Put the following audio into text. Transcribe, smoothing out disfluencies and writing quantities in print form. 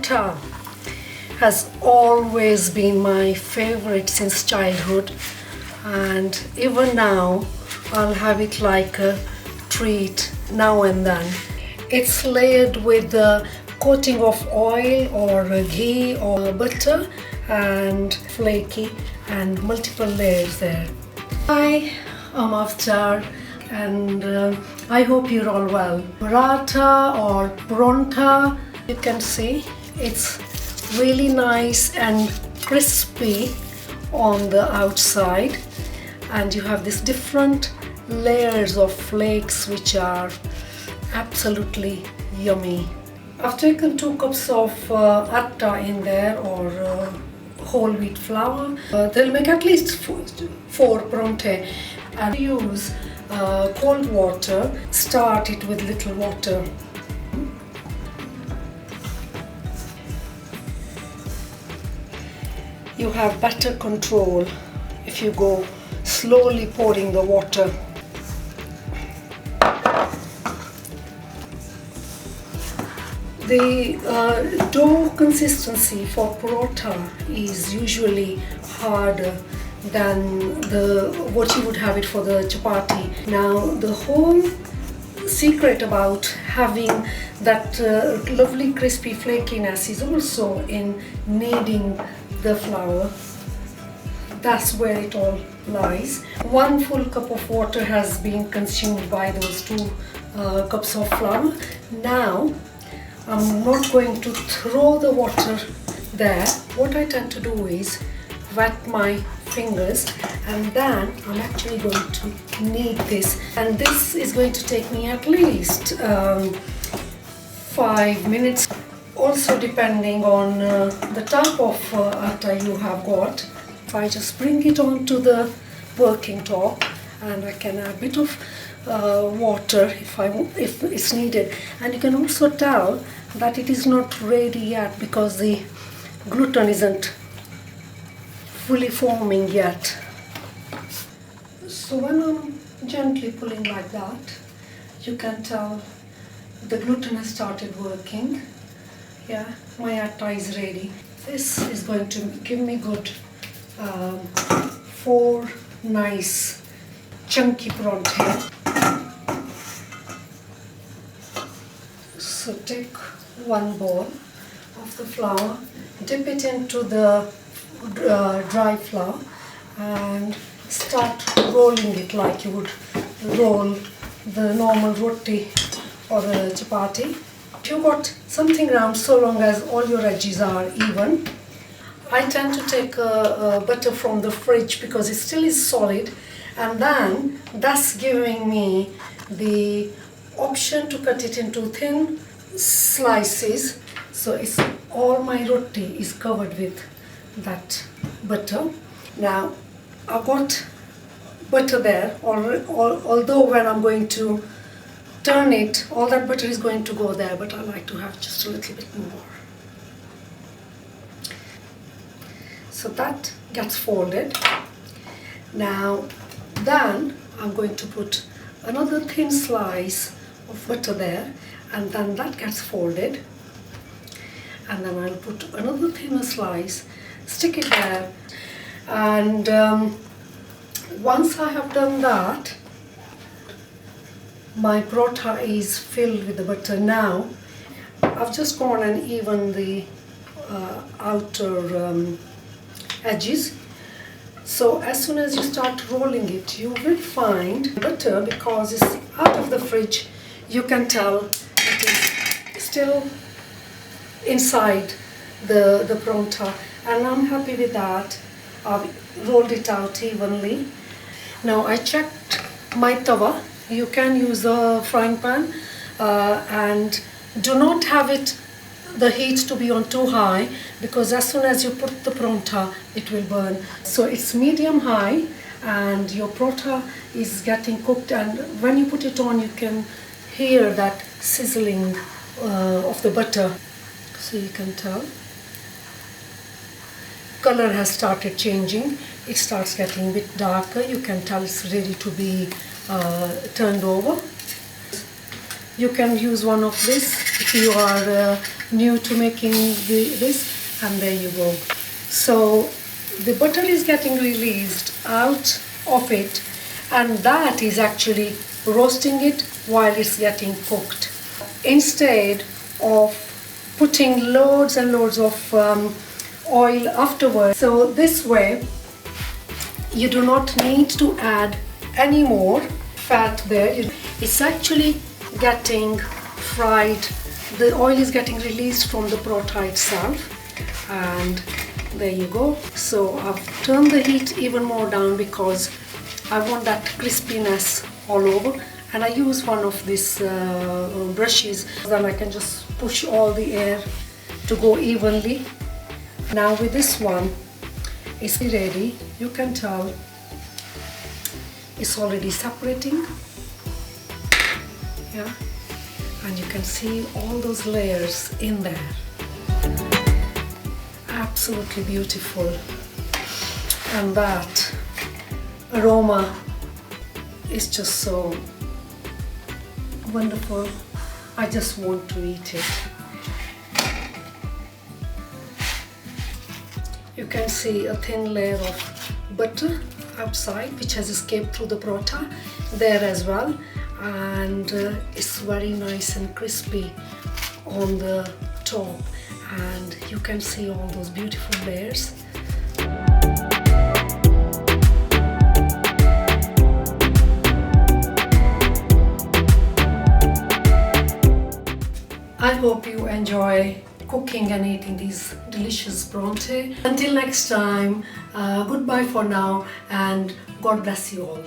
paratha has always been my favorite since childhood, and even now I'll have it like a treat now and then. It's layered with a coating of oil or ghee or butter and flaky and multiple layers there. Hi, I'm Avtaars and I hope you're all well. Paratha or paratha, you can see it's really nice and crispy on the outside, and you have these different layers of flakes which are absolutely yummy. I've taken 2 cups of atta in there, or whole wheat flour. They'll make at least 4 parathe, and use cold water. Start it with little water. You have better control if you go slowly pouring the water. The dough consistency for paratha is usually harder than what you would have it for the chapati. Now the whole secret about having that lovely crispy flakiness is also in kneading the flour. That's where it all lies. 1 full cup of water has been consumed by those 2 cups of flour. Now I'm not going to throw the water there. What I tend to do is wet my fingers, and then I'm actually going to knead this, and this is going to take me at least 5 minutes, also depending on the type of atta you have got. If I just bring it onto the working top, and I can add a bit of water if it's needed, and you can also tell that it is not ready yet because the gluten isn't fully forming yet. So when I'm gently pulling like that, you can tell the gluten has started working. Yeah, my atta is ready. This is going to give me good 4 nice chunky parathe. So take 1 bowl of the flour, dip it into the dry flour and start rolling it like you would roll the normal roti or the chapati. If you got something round, so long as all your edges are even. I tend to take butter from the fridge because it still is solid, and then that's giving me the option to cut it into thin slices, so it's all my roti is covered with that butter. Now I've got butter there, although when I'm going to turn it, all that butter is going to go there, but I like to have just a little bit more. So that gets folded. Now then I'm going to put another thin slice of butter there, and then that gets folded, and then I'll put another thinner slice, stick it there, and once I have done that, my paratha is filled with the butter. Now I've just gone and evened the outer edges. So as soon as you start rolling it, you will find butter, because it's out of the fridge, you can tell it is still inside the paratha, and I'm happy with that. I've rolled it out evenly. Now I checked my tawa. You can use a frying pan and do not have the heat to be on too high, because as soon as you put the paratha it will burn. So it's medium high and your paratha is getting cooked, and when you put it on you can hear that sizzling of the butter. So you can tell color has started changing. It starts getting a bit darker. You can tell it's ready to be turned over. You can use one of this if you are new to making this. And there you go. So the butter is getting released out of it, and that is actually roasting it while it's getting cooked. Instead of putting loads and loads of oil afterwards. So this way you do not need to add any more fat there. It's actually getting fried. The oil is getting released from the paratha itself, and there you go. So I've turned the heat even more down because I want that crispiness all over, and I use one of these brushes, then I can just push all the air to go evenly. Now with this one, it's ready. You can tell it's already separating. Yeah, and you can see all those layers in there. Absolutely beautiful, and that aroma is just so wonderful. I just want to eat it. You can see a thin layer of butter outside which has escaped through the paratha there as well, and it's very nice and crispy on the top, and you can see all those beautiful layers. I hope you enjoy cooking and eating these delicious paratha. Until next time, goodbye for now, and God bless you all.